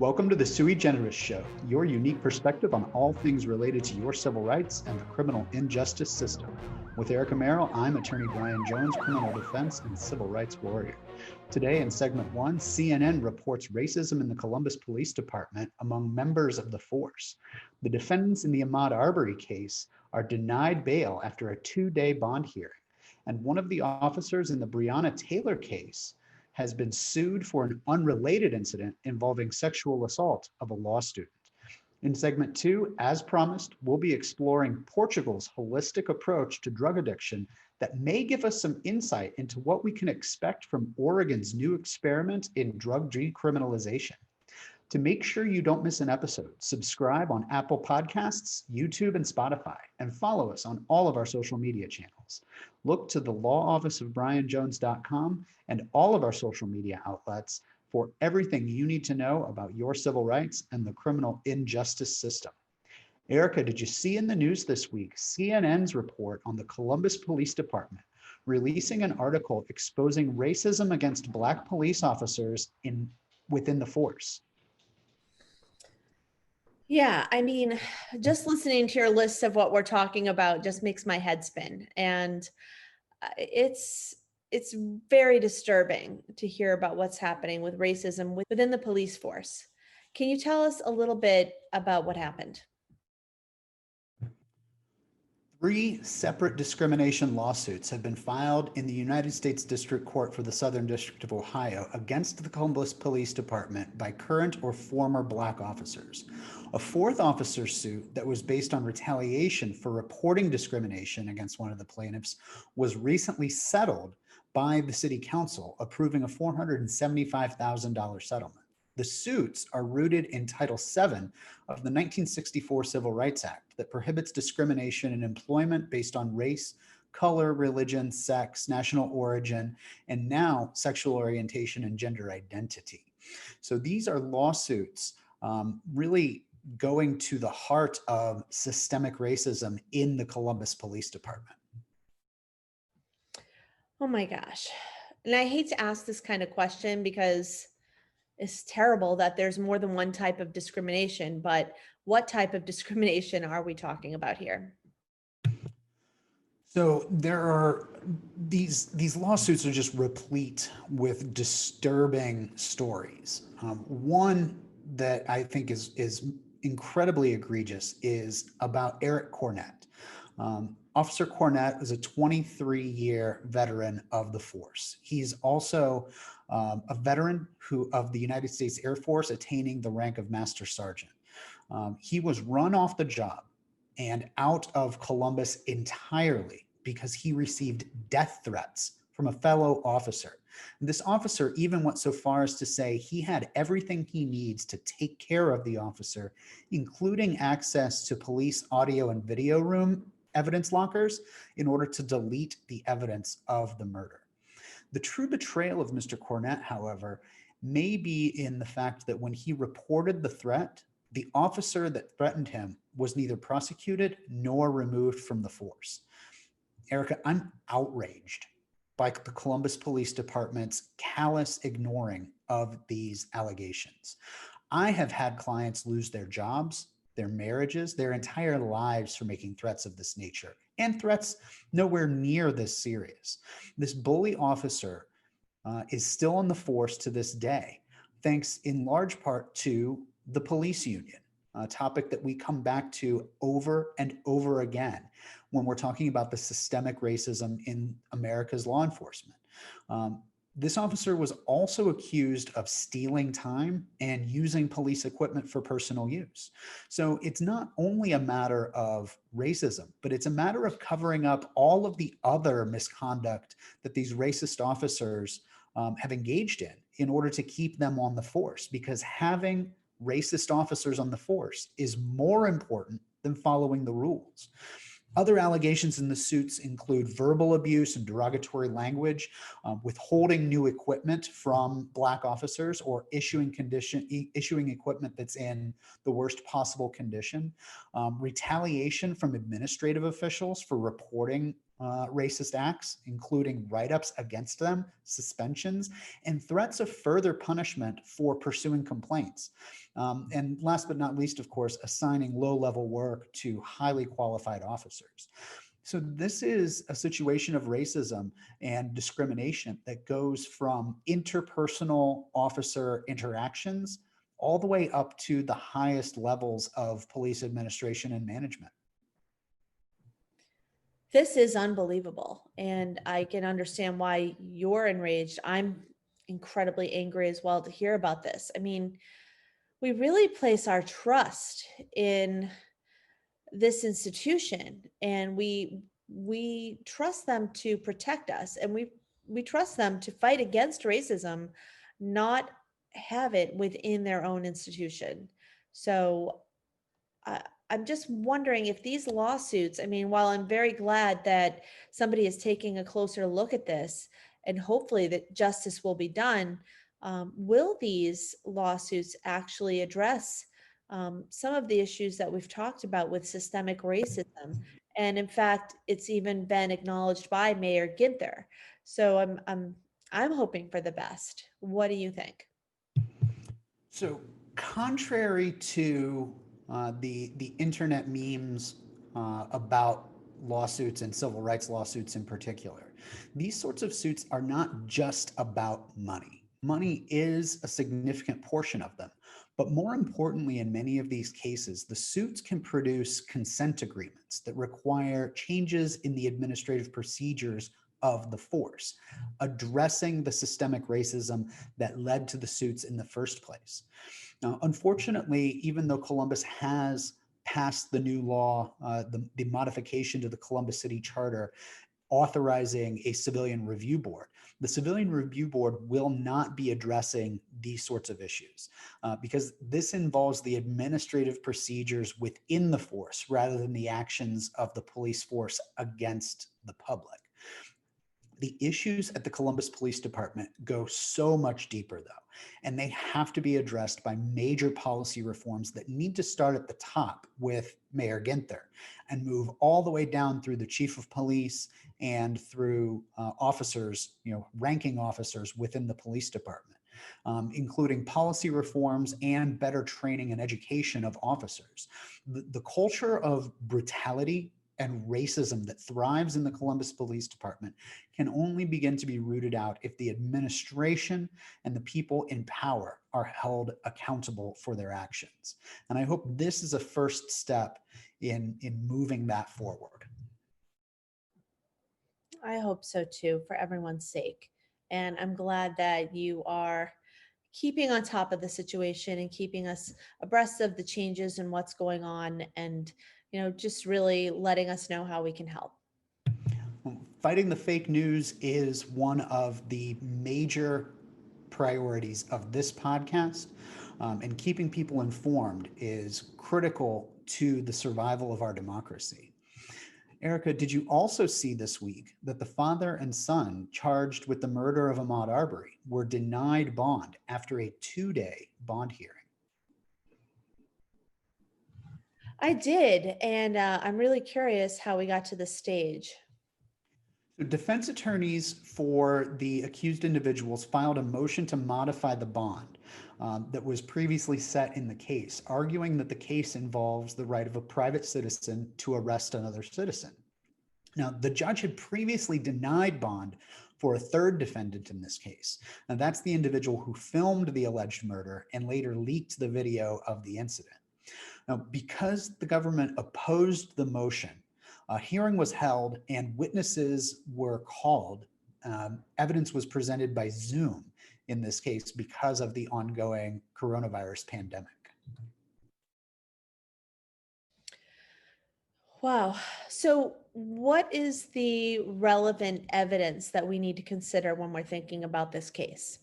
Welcome to the Sui Generis Show, your unique perspective on all things related to your civil rights and the criminal injustice system. With Erica Merrill, I'm attorney Brian Jones, criminal defense and civil rights warrior. Today in segment 1, CNN reports racism in the Columbus Police Department among members of the force. The defendants in the Ahmaud Arbery case are denied bail after a 2-day bond hearing. And one of the officers in the Breonna Taylor case has been sued for an unrelated incident involving sexual assault of a law student. In segment 2, as promised, we'll be exploring Portugal's holistic approach to drug addiction that may give us some insight into what we can expect from Oregon's new experiment in drug decriminalization. To make sure you don't miss an episode, subscribe on Apple Podcasts, YouTube, and Spotify, and follow us on all of our social media channels. Look to the law office of brianjones.com and all of our social media outlets for everything you need to know about your civil rights and the criminal injustice system. Erica, did you see in the news this week CNN's report on the Columbus Police Department releasing an article exposing racism against Black police officers within the force? Yeah, I mean, just listening to your list of what we're talking about just makes my head spin. And it's very disturbing to hear about what's happening with racism within the police force. Can you tell us a little bit about what happened? 3 separate discrimination lawsuits have been filed in the United States District Court for the Southern District of Ohio against the Columbus Police Department by current or former Black officers. A 4th officer suit that was based on retaliation for reporting discrimination against one of the plaintiffs was recently settled by the City Council, approving a $475,000 settlement. The suits are rooted in Title VII of the 1964 Civil Rights Act that prohibits discrimination in employment based on race, color, religion, sex, national origin, and now sexual orientation and gender identity. So these are lawsuits really going to the heart of systemic racism in the Columbus Police Department. Oh my gosh. And I hate to ask this kind of question because it's terrible that there's more than one type of discrimination, but what type of discrimination are we talking about here? So there are these lawsuits are just replete with disturbing stories. One that I think is incredibly egregious is about Eric Cornett. Officer Cornett is a 23-year veteran of the force. He's also a veteran of the United States Air Force, attaining the rank of Master Sergeant. He was run off the job and out of Columbus entirely because he received death threats from a fellow officer. And this officer even went so far as to say he had everything he needs to take care of the officer, including access to police audio and video room evidence lockers in order to delete the evidence of the murder. The true betrayal of Mr. Cornett, however, may be in the fact that when he reported the threat, the officer that threatened him was neither prosecuted nor removed from the force. Erica, I'm outraged by the Columbus Police Department's callous ignoring of these allegations. I have had clients lose their jobs, their marriages, their entire lives for making threats of this nature, and threats nowhere near this serious. This bully officer is still on the force to this day, thanks in large part to the police union, a topic that we come back to over and over again when we're talking about the systemic racism in America's law enforcement. This officer was also accused of stealing time and using police equipment for personal use. So it's not only a matter of racism, but it's a matter of covering up all of the other misconduct that these racist officers have engaged in order to keep them on the force, because having racist officers on the force is more important than following the rules. Other allegations in the suits include verbal abuse and derogatory language, withholding new equipment from Black officers, or issuing equipment that's in the worst possible condition, retaliation from administrative officials for reporting racist acts, including write-ups against them, suspensions, and threats of further punishment for pursuing complaints. And last but not least, of course, assigning low-level work to highly qualified officers. So this is a situation of racism and discrimination that goes from interpersonal officer interactions all the way up to the highest levels of police administration and management. This is unbelievable. And I can understand why you're enraged. I'm incredibly angry as well to hear about this. I mean, we really place our trust in this institution, and we trust them to protect us, and we trust them to fight against racism, not have it within their own institution. So I, I'm just wondering if these lawsuits, I mean, while I'm very glad that somebody is taking a closer look at this and hopefully that justice will be done, will these lawsuits actually address some of the issues that we've talked about with systemic racism? And in fact, it's even been acknowledged by Mayor Ginther. So I'm hoping for the best. What do you think? So, contrary to the internet memes about lawsuits and civil rights lawsuits in particular, these sorts of suits are not just about money. Money is a significant portion of them, but more importantly, in many of these cases, the suits can produce consent agreements that require changes in the administrative procedures of the force, addressing the systemic racism that led to the suits in the first place. Now, unfortunately, even though Columbus has passed the new law, the modification to the Columbus City Charter authorizing a civilian review board, the civilian review board will not be addressing these sorts of issues because this involves the administrative procedures within the force rather than the actions of the police force against the public. The issues at the Columbus Police Department go so much deeper, though, and they have to be addressed by major policy reforms that need to start at the top with Mayor Ginther and move all the way down through the chief of police and through officers, ranking officers within the police department, including policy reforms and better training and education of officers. The culture of brutality and racism that thrives in the Columbus Police Department can only begin to be rooted out if the administration and the people in power are held accountable for their actions. And I hope this is a first step in moving that forward. I hope so too, for everyone's sake. And I'm glad that you are keeping on top of the situation and keeping us abreast of the changes and what's going on, and just really letting us know how we can help. Fighting the fake news is one of the major priorities of this podcast, and keeping people informed is critical to the survival of our democracy. Erica, did you also see this week that the father and son charged with the murder of Ahmaud Arbery were denied bond after a 2-day bond hearing? I did, and I'm really curious how we got to this stage. So defense attorneys for the accused individuals filed a motion to modify the bond that was previously set in the case, arguing that the case involves the right of a private citizen to arrest another citizen. Now, the judge had previously denied bond for a third defendant in this case. Now, that's the individual who filmed the alleged murder and later leaked the video of the incident. Now, because the government opposed the motion, a hearing was held and witnesses were called. Evidence was presented by Zoom in this case because of the ongoing coronavirus pandemic. Wow. So, what is the relevant evidence that we need to consider when we're thinking about this case?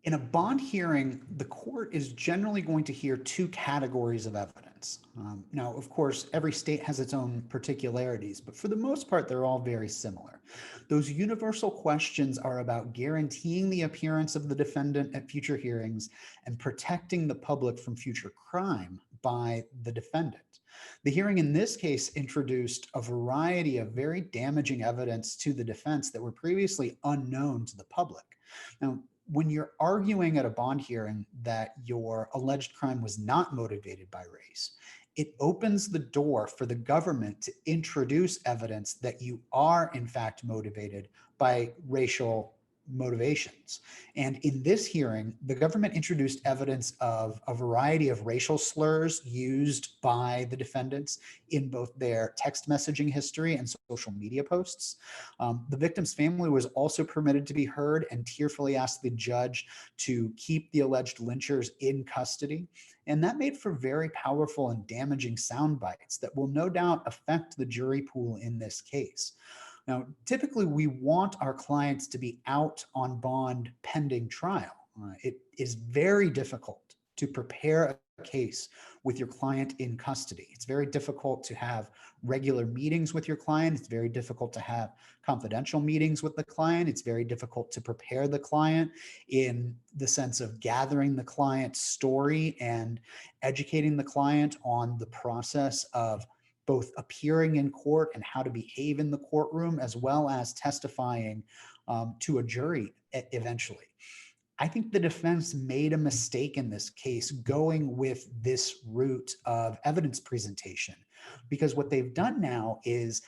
In a bond hearing, the court is generally going to hear two categories of evidence. Now, of course, every state has its own particularities, but for the most part, they're all very similar. Those universal questions are about guaranteeing the appearance of the defendant at future hearings and protecting the public from future crime by the defendant. The hearing in this case introduced a variety of very damaging evidence to the defense that were previously unknown to the public. Now, when you're arguing at a bond hearing that your alleged crime was not motivated by race, it opens the door for the government to introduce evidence that you are in fact motivated by racial motivations. And in this hearing, the government introduced evidence of a variety of racial slurs used by the defendants in both their text messaging history and social media posts. The victim's family was also permitted to be heard and tearfully asked the judge to keep the alleged lynchers in custody. And that made for very powerful and damaging sound bites that will no doubt affect the jury pool in this case. Now, typically we want our clients to be out on bond pending trial. It is very difficult to prepare a case with your client in custody. It's very difficult to have regular meetings with your client. It's very difficult to have confidential meetings with the client. It's very difficult to prepare the client in the sense of gathering the client's story and educating the client on the process of both appearing in court and how to behave in the courtroom, as well as testifying to a jury eventually. I think the defense made a mistake in this case going with this route of evidence presentation, because what they've done now is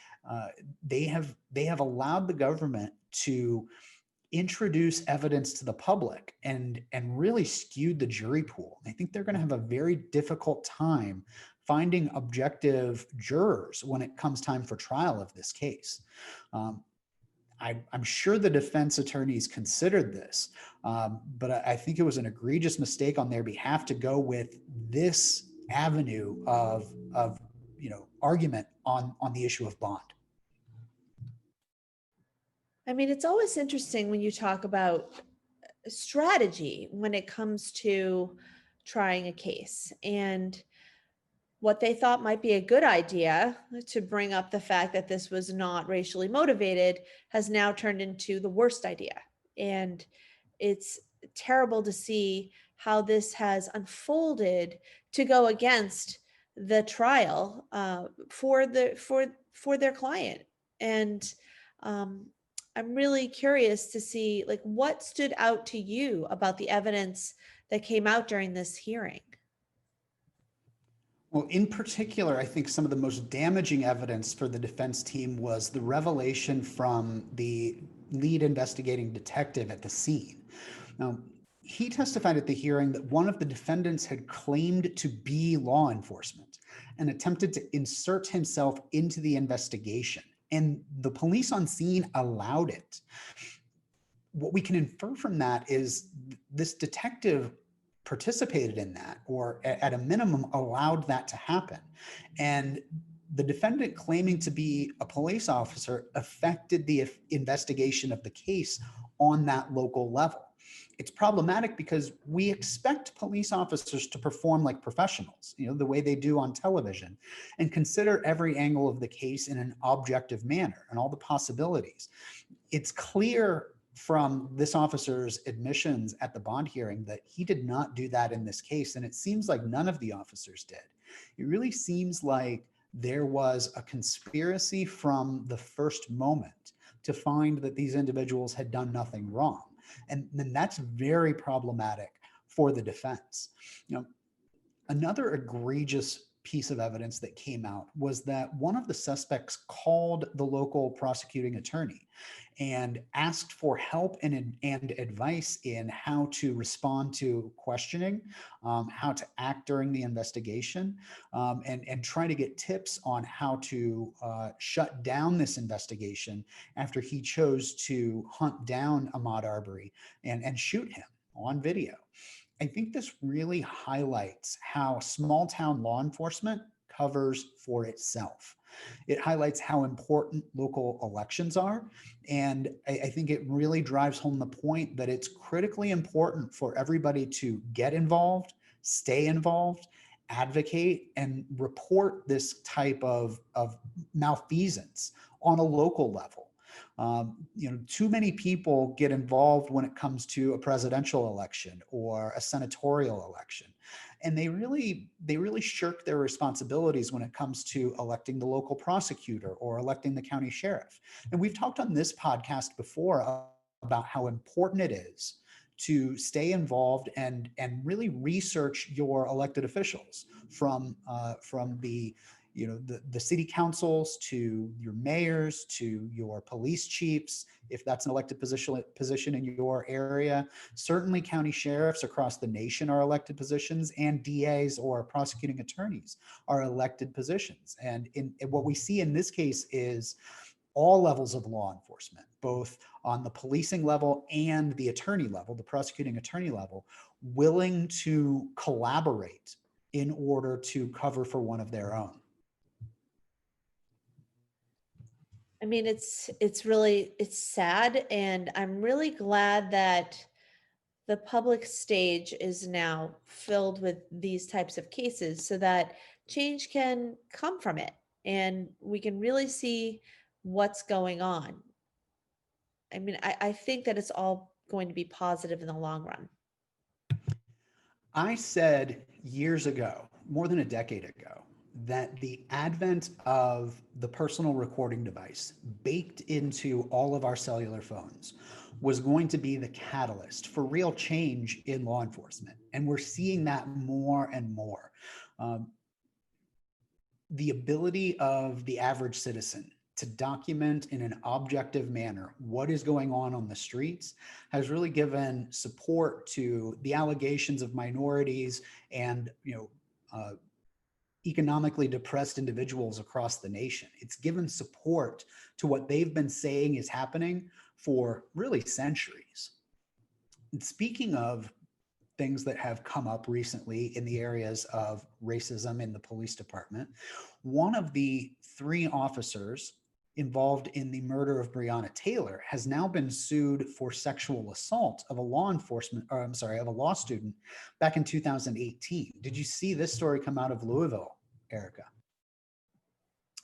they have allowed the government to introduce evidence to the public and really skewed the jury pool. I think they're going to have a very difficult time finding objective jurors when it comes time for trial of this case. I'm sure the defense attorneys considered this, but I think it was an egregious mistake on their behalf to go with this avenue of argument on the issue of bond. I mean, it's always interesting when you talk about strategy when it comes to trying a case, and what they thought might be a good idea to bring up the fact that this was not racially motivated has now turned into the worst idea. And it's terrible to see how this has unfolded to go against the trial for their client. And I'm really curious to see, like, what stood out to you about the evidence that came out during this hearing. Well, in particular, I think some of the most damaging evidence for the defense team was the revelation from the lead investigating detective at the scene. Now, he testified at the hearing that one of the defendants had claimed to be law enforcement and attempted to insert himself into the investigation, and the police on scene allowed it. What we can infer from that is this detective participated in that, or at a minimum allowed that to happen. And the defendant claiming to be a police officer affected the investigation of the case on that local level. It's problematic because we expect police officers to perform like professionals, the way they do on television, and consider every angle of the case in an objective manner and all the possibilities. It's clear from this officer's admissions at the bond hearing that he did not do that in this case, and it seems like none of the officers did. It really seems like there was a conspiracy from the first moment to find that these individuals had done nothing wrong, and then that's very problematic for the defense. Another egregious piece of evidence that came out was that one of the suspects called the local prosecuting attorney and asked for help and advice in how to respond to questioning, how to act during the investigation, and try to get tips on how to shut down this investigation after he chose to hunt down Ahmaud Arbery and shoot him on video. I think this really highlights how small town law enforcement covers for itself. It highlights how important local elections are. And I think it really drives home the point that it's critically important for everybody to get involved, stay involved, advocate, and report this type of malfeasance on a local level. Too many people get involved when it comes to a presidential election or a senatorial election, and they really shirk their responsibilities when it comes to electing the local prosecutor or electing the county sheriff. And we've talked on this podcast before about how important it is to stay involved and really research your elected officials from the city councils to your mayors to your police chiefs, if that's an elected position in your area. Certainly county sheriffs across the nation are elected positions, and DAs or prosecuting attorneys are elected positions. And what we see in this case is all levels of law enforcement, both on the policing level and the attorney level, the prosecuting attorney level, willing to collaborate in order to cover for one of their own. I mean, it's sad, and I'm really glad that the public stage is now filled with these types of cases so that change can come from it and we can really see what's going on. I mean, I think that it's all going to be positive in the long run. I said years ago, more than a decade ago, that the advent of the personal recording device baked into all of our cellular phones was going to be the catalyst for real change in law enforcement. And we're seeing that more and more. Um, the ability of the average citizen to document in an objective manner what is going on the streets has really given support to the allegations of minorities and economically depressed individuals across the nation. It's given support to what they've been saying is happening for really centuries. And speaking of things that have come up recently in the areas of racism in the police department, one of the 3 officers involved in the murder of Breonna Taylor has now been sued for sexual assault of a law student back in 2018. Did you see this story come out of Louisville, Erica?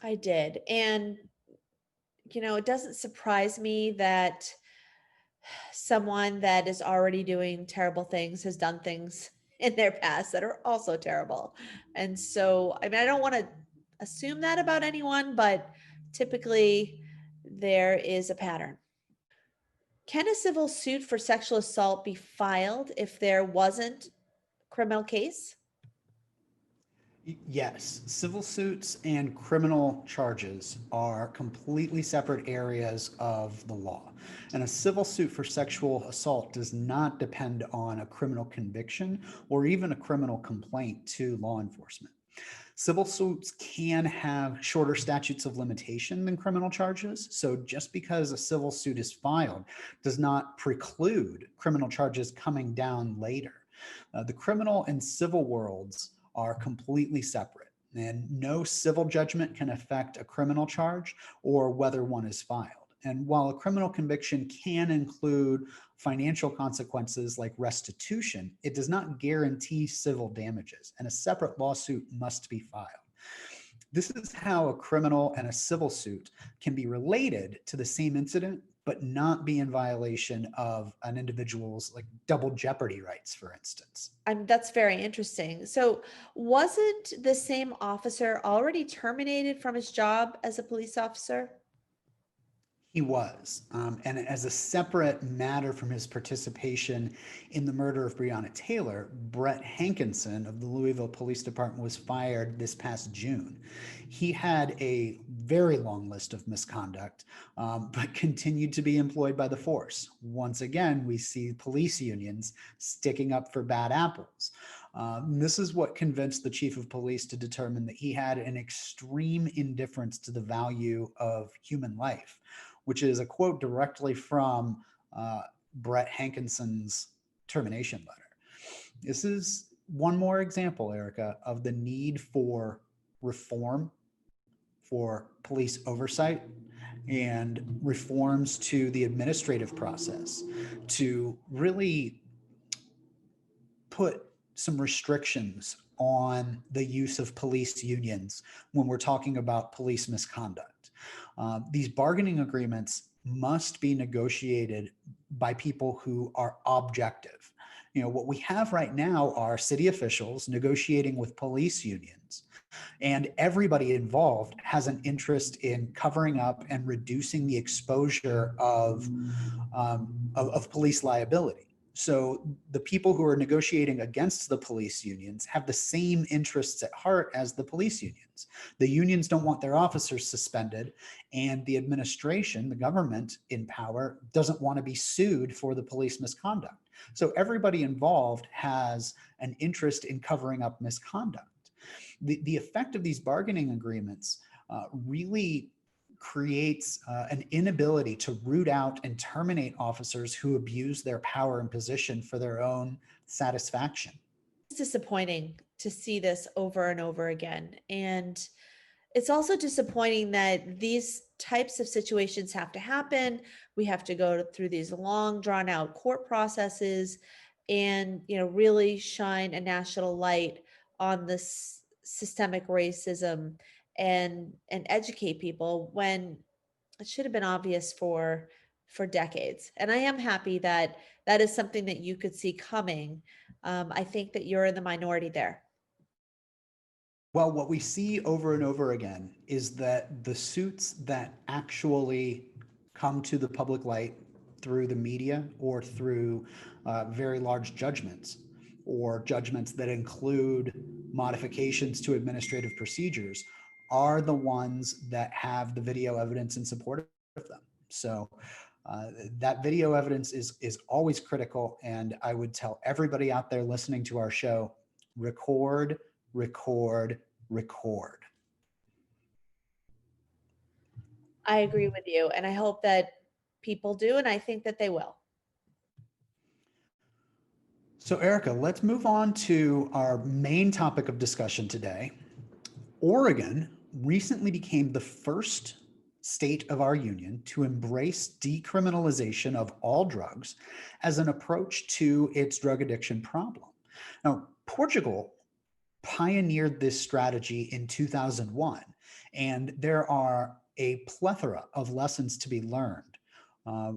I did. And, it doesn't surprise me that someone that is already doing terrible things has done things in their past that are also terrible. And so, I mean, I don't want to assume that about anyone, but typically there is a pattern. Can a civil suit for sexual assault be filed if there wasn't a criminal case? Yes, civil suits and criminal charges are completely separate areas of the law. And a civil suit for sexual assault does not depend on a criminal conviction or even a criminal complaint to law enforcement. Civil suits can have shorter statutes of limitation than criminal charges. So just because a civil suit is filed does not preclude criminal charges coming down later. The criminal and civil worlds are completely separate, and no civil judgment can affect a criminal charge or whether one is filed. And while a criminal conviction can include financial consequences like restitution, it does not guarantee civil damages, and a separate lawsuit must be filed. This is how a criminal and a civil suit can be related to the same incident, but not be in violation of an individual's like double jeopardy rights, for instance. That's very interesting. So, wasn't the same officer already terminated from his job as a police officer? He was. And as a separate matter from his participation in the murder of Breonna Taylor, Brett Hankinson of the Louisville Police Department was fired this past June. He had a very long list of misconduct, but continued to be employed by the force. Once again, we see police unions sticking up for bad apples. This is what convinced the chief of police to determine that he had an extreme indifference to the value of human life, which is a quote directly from Brett Hankinson's termination letter. This is one more example, Erica, of the need for reform, for police oversight and reforms to the administrative process to really put some restrictions on the use of police unions when we're talking about police misconduct. These bargaining agreements must be negotiated by people who are objective. You know, what we have right now are city officials negotiating with police unions, and everybody involved has an interest in covering up and reducing the exposure of police liability. So the people who are negotiating against the police unions have the same interests at heart as the police unions. The unions don't want their officers suspended, and the administration, the government in power, doesn't want to be sued for the police misconduct. So everybody involved has an interest in covering up misconduct. The effect of these bargaining agreements really creates an inability to root out and terminate officers who abuse their power and position for their own satisfaction. It's disappointing to see this over and over again. And it's also disappointing that these types of situations have to happen. We have to go through these long, drawn out court processes and, really shine a national light on this systemic racism and educate people when it should have been obvious for decades. And I am happy that that is something that you could see coming. I think that you're in the minority there. Well, what we see over and over again is that the suits that actually come to the public light through the media or through very large judgments, or judgments that include modifications to administrative procedures, are the ones that have the video evidence in support of them. So that video evidence is always critical. And I would tell everybody out there listening to our show, record, record, record. I agree with you. And I hope that people do. And I think that they will. So Erica, let's move on to our main topic of discussion today. Oregon recently became the first state of our union to embrace decriminalization of all drugs as an approach to its drug addiction problem. Now, Portugal pioneered this strategy in 2001, and there are a plethora of lessons to be learned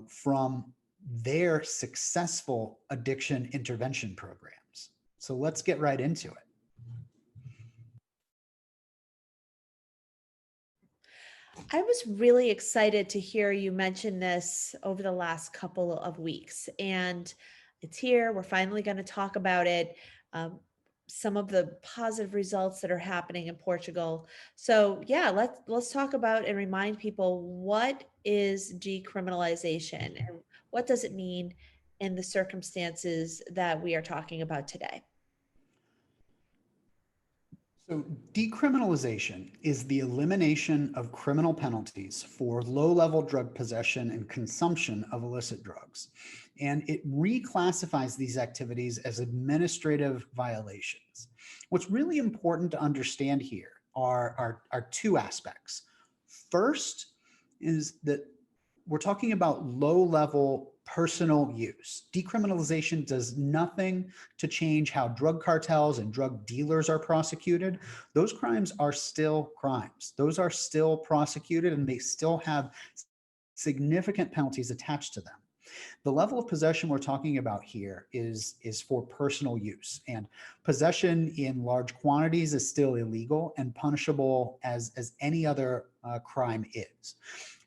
from their successful addiction intervention programs. So let's get right into it. I was really excited to hear you mention this over the last couple of weeks, and it's here. We're finally going to talk about it. Some of the positive results that are happening in Portugal. So yeah, let's talk about and remind people, what is decriminalization and what does it mean in the circumstances that we are talking about today? So decriminalization is the elimination of criminal penalties for low-level drug possession and consumption of illicit drugs. And it reclassifies these activities as administrative violations. What's really important to understand here are two aspects. First is that we're talking about low-level personal use. Decriminalization does nothing to change how drug cartels and drug dealers are prosecuted. Those crimes are still crimes. Those are still prosecuted, and they still have significant penalties attached to them. The level of possession we're talking about here is for personal use, and possession in large quantities is still illegal and punishable as any other crime is.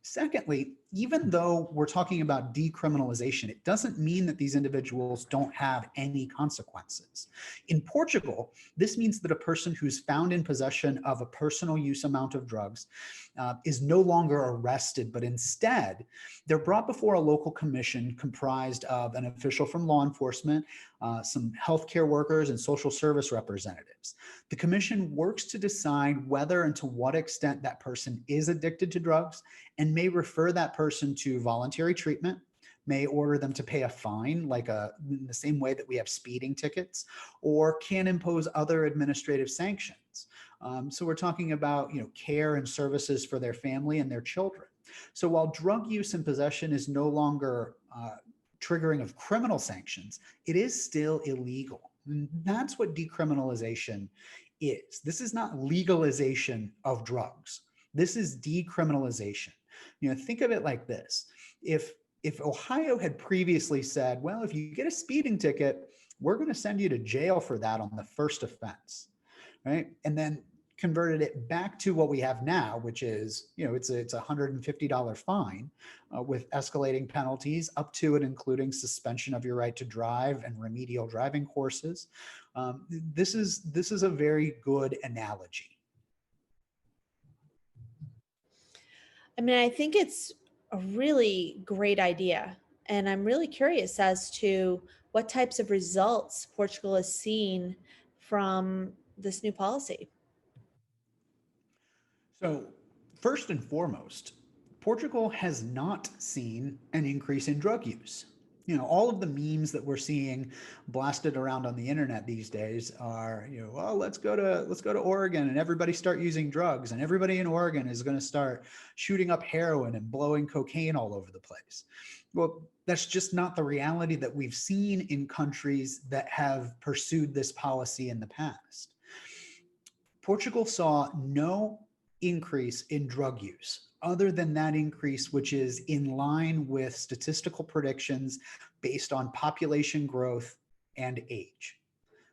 Secondly, even though we're talking about decriminalization, it doesn't mean that these individuals don't have any consequences. In Portugal, this means that a person who's found in possession of a personal use amount of drugs is no longer arrested, but instead they're brought before a local commission comprised of an official from law enforcement, some healthcare workers, and social service representatives. The commission works to decide whether and to what extent that person is addicted to drugs, and may refer that person to voluntary treatment, may order them to pay a fine, like in the same way that we have speeding tickets, or can impose other administrative sanctions. So we're talking about, care and services for their family and their children. So while drug use and possession is no longer triggering of criminal sanctions, it is still illegal. And that's what decriminalization is. This is not legalization of drugs. This is decriminalization. Think of it like this. If Ohio had previously said, well, if you get a speeding ticket, we're going to send you to jail for that on the first offense, right? And then converted it back to what we have now, which is, it's a $150 fine with escalating penalties up to and including suspension of your right to drive and remedial driving courses. This is a very good analogy. I mean, I think it's a really great idea. And I'm really curious as to what types of results Portugal has seen from this new policy. So, first and foremost, Portugal has not seen an increase in drug use. All of the memes that we're seeing blasted around on the internet these days are, oh, let's go to Oregon and everybody start using drugs, and everybody in Oregon is going to start shooting up heroin and blowing cocaine all over the place. Well, that's just not the reality that we've seen in countries that have pursued this policy in the past. Portugal saw no increase in drug use other than that increase, which is in line with statistical predictions based on population growth and age.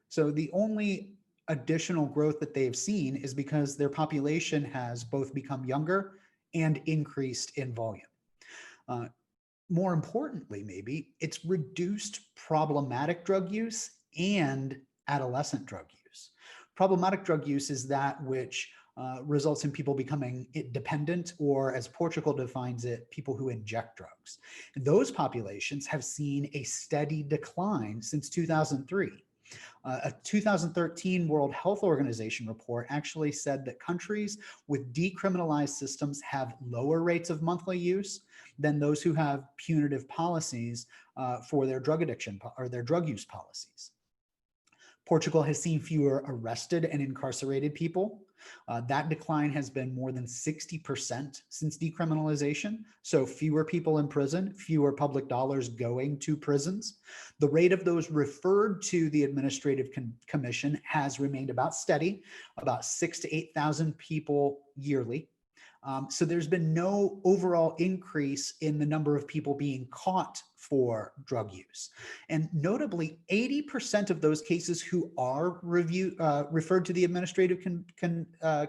So the only additional growth that they've seen is because their population has both become younger and increased in volume. More importantly, maybe, it's reduced problematic drug use and adolescent drug use. Problematic drug use is that which results in people becoming dependent, or as Portugal defines it, people who inject drugs. And those populations have seen a steady decline since 2003. A 2013 World Health Organization report actually said that countries with decriminalized systems have lower rates of monthly use than those who have punitive policies for their drug addiction or their drug use policies. Portugal has seen fewer arrested and incarcerated people. That decline has been more than 60% since decriminalization. So fewer people in prison, fewer public dollars going to prisons. The rate of those referred to the Administrative Commission has remained about steady, about 6,000 to 8,000 people yearly. So there's been no overall increase in the number of people being caught for drug use. And notably, 80% of those cases who are referred to the Administrative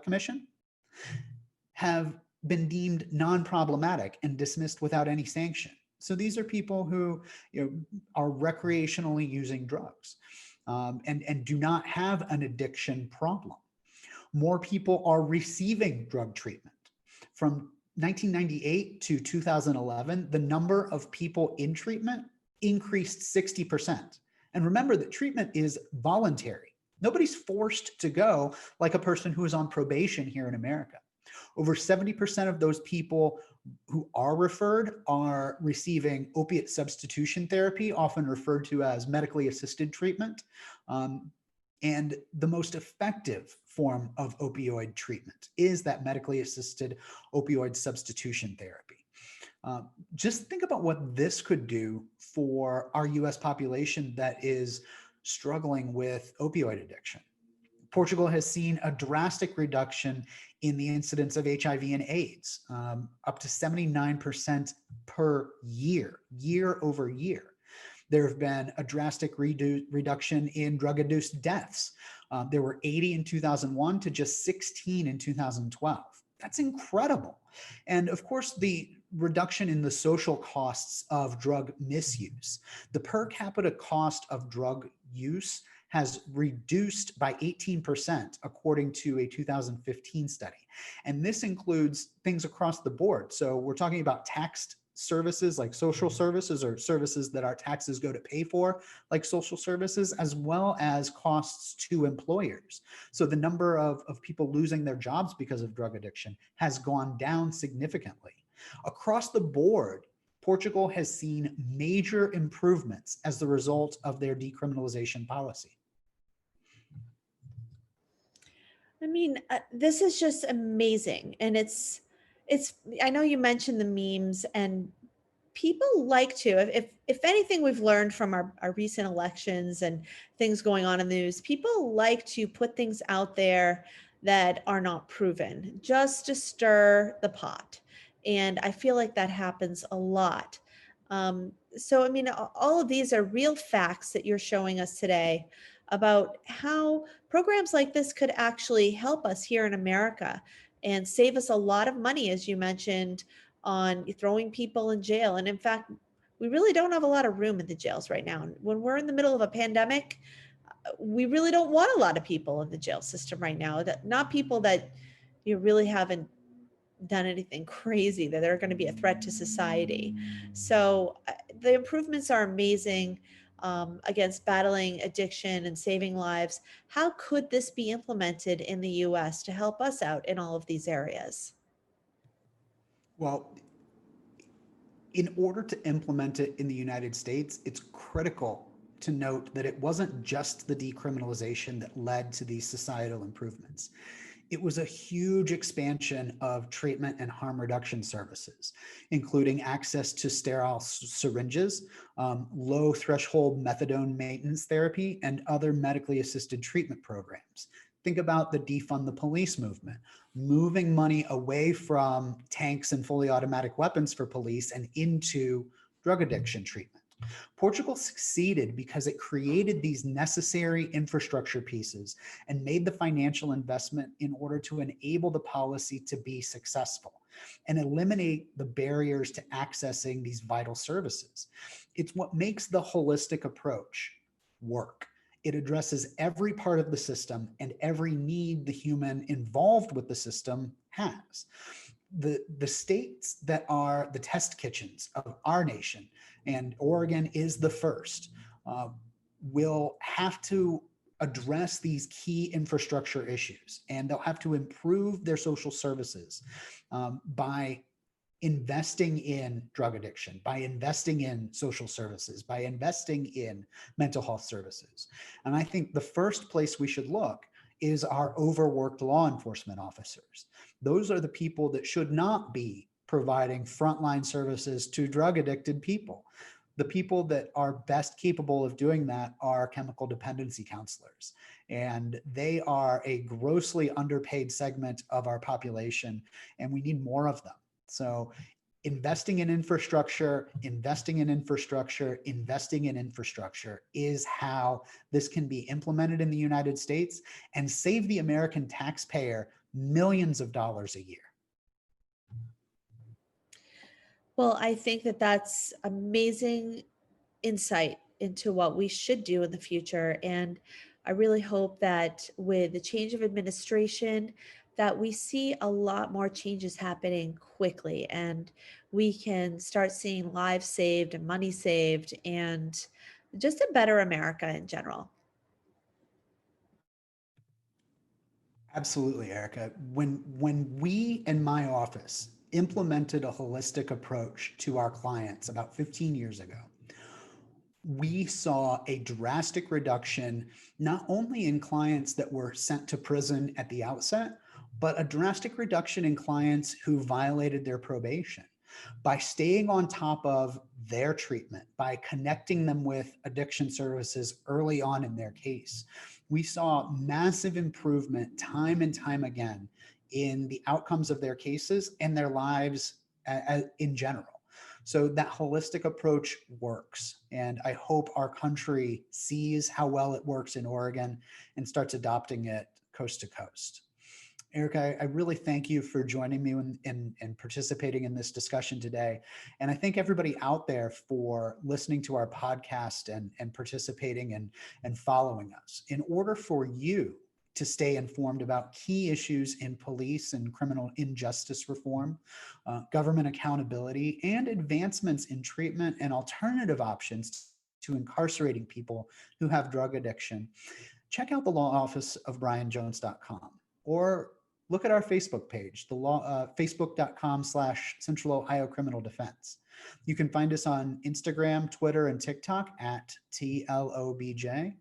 Commission have been deemed non-problematic and dismissed without any sanction. So these are people who are recreationally using drugs and do not have an addiction problem. More people are receiving drug treatment. From 1998 to 2011, the number of people in treatment increased 60%. And remember that treatment is voluntary. Nobody's forced to go like a person who is on probation here in America. Over 70% of those people who are referred are receiving opiate substitution therapy, often referred to as medically assisted treatment. And the most effective form of opioid treatment is that medically assisted opioid substitution therapy. Just think about what this could do for our US population that is struggling with opioid addiction. Portugal has seen a drastic reduction in the incidence of HIV and AIDS, up to 79% per year, year over year. There have been a drastic reduction in drug-induced deaths. There were 80 in 2001 to just 16 in 2012. That's incredible. And of course, the reduction in the social costs of drug misuse. The per capita cost of drug use has reduced by 18%, according to a 2015 study. And this includes things across the board. So we're talking about taxed services like social services, or services that our taxes go to pay for, like social services, as well as costs to employers. So the number of people losing their jobs because of drug addiction has gone down significantly. Across the board, Portugal has seen major improvements as the result of their decriminalization policy. I This is just amazing. And it's, I know you mentioned the memes, and people like to, if anything we've learned from our recent elections and things going on in the news, people like to put things out there that are not proven just to stir the pot. And I feel like that happens a lot. So all of these are real facts that you're showing us today about how programs like this could actually help us here in America and save us a lot of money, as you mentioned, on throwing people in jail. And in fact, we really don't have a lot of room in the jails right now. And when we're in the middle of a pandemic, we really don't want a lot of people in the jail system right now. That not people that you really haven't done anything crazy, that they're going to be a threat to society. So the improvements are amazing against battling addiction and saving lives. How could this be implemented in the US to help us out in all of these areas? Well, in order to implement it in the United States, it's critical to note that it wasn't just the decriminalization that led to these societal improvements. It was a huge expansion of treatment and harm reduction services, including access to sterile syringes, low threshold methadone maintenance therapy, and other medically assisted treatment programs. Think about the defund the police movement, moving money away from tanks and fully automatic weapons for police and into drug addiction treatment. Portugal succeeded because it created these necessary infrastructure pieces and made the financial investment in order to enable the policy to be successful and eliminate the barriers to accessing these vital services. It's what makes the holistic approach work. It addresses every part of the system and every need the human involved with the system has. The states that are the test kitchens of our nation, and Oregon is the first, will have to address these key infrastructure issues, and they'll have to improve their social services by investing in drug addiction, by investing in social services, by investing in mental health services. And I think the first place we should look is our overworked law enforcement officers. Those are the people that should not be providing frontline services to drug addicted people. The people that are best capable of doing that are chemical dependency counselors. And they are a grossly underpaid segment of our population, and we need more of them. So investing in infrastructure, investing in infrastructure, investing in infrastructure is how this can be implemented in the United States and save the American taxpayer millions of dollars a year. Well, I think that that's amazing insight into what we should do in the future. And I really hope that with the change of administration, that we see a lot more changes happening quickly, and we can start seeing lives saved and money saved and just a better America in general. Absolutely, Erica. When we in my office implemented a holistic approach to our clients about 15 years ago, we saw a drastic reduction, not only in clients that were sent to prison at the outset, but a drastic reduction in clients who violated their probation. By staying on top of their treatment, by connecting them with addiction services early on in their case, we saw massive improvement time and time again in the outcomes of their cases and their lives in general. So that holistic approach works. And I hope our country sees how well it works in Oregon and starts adopting it coast to coast. Erica, I really thank you for joining me and participating in this discussion today. And I thank everybody out there for listening to our podcast and participating and following us. In order for you to stay informed about key issues in police and criminal injustice reform, government accountability, and advancements in treatment and alternative options to incarcerating people who have drug addiction, check out the law office of brianjones.com or look at our Facebook page, facebook.com/Central Ohio Criminal Defense. You can find us on Instagram, Twitter, and TikTok at TLOBJ.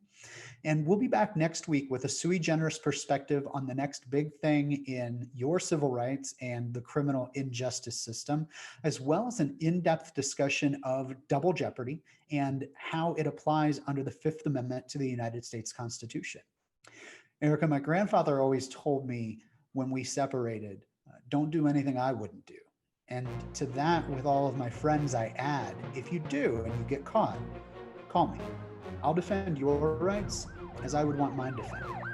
And we'll be back next week with a sui generis perspective on the next big thing in your civil rights and the criminal injustice system, as well as an in-depth discussion of double jeopardy and how it applies under the Fifth Amendment to the United States Constitution. Erica, my grandfather always told me when we separated, don't do anything I wouldn't do. And to that, with all of my friends, I add, if you do and you get caught, call me. I'll defend your rights as I would want mine defended.